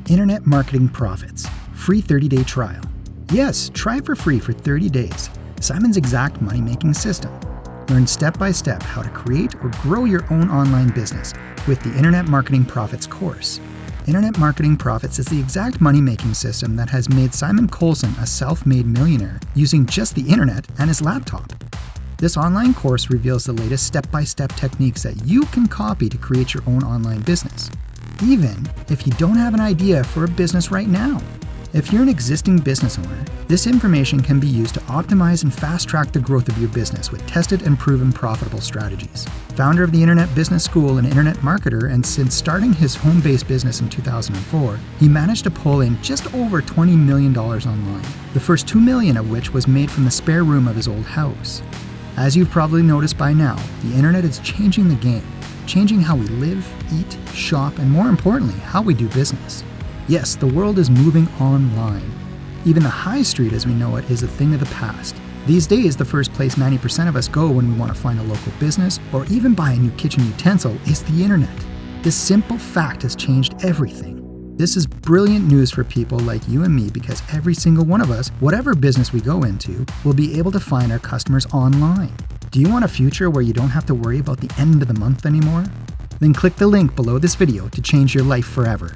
Internet marketing profits. Free 30-day trial. Yes, try it for free for 30 days. Simon's exact money-making system. Learn step-by-step how to create or grow your own online business with the Internet Marketing Profits course. Internet Marketing Profits is the exact money-making system that has made Simon Coulson a self-made millionaire using just the internet and his laptop. This online course reveals the latest step-by-step techniques that you can copy to create your own online business, even if you don't have an idea for a business right now. If you're an existing business owner, this information can be used to optimize and fast-track the growth of your business with tested and proven profitable strategies. Founder of the Internet Business School and internet marketer, and since starting his home-based business in 2004, he managed to pull in just over $20 million online, the first $2 million of which was made from the spare room of his old house. As you've probably noticed by now, the internet is changing the game, changing how we live, eat, shop, and more importantly, how we do business. Yes, the world is moving online. Even the high street as we know it is a thing of the past. These days, the first place 90% of us go when we want to find a local business or even buy a new kitchen utensil is the internet. This simple fact has changed everything. This is brilliant news for people like you and me because every single one of us, whatever business we go into, will be able to find our customers online. Do you want a future where you don't have to worry about the end of the month anymore? Then click the link below this video to change your life forever.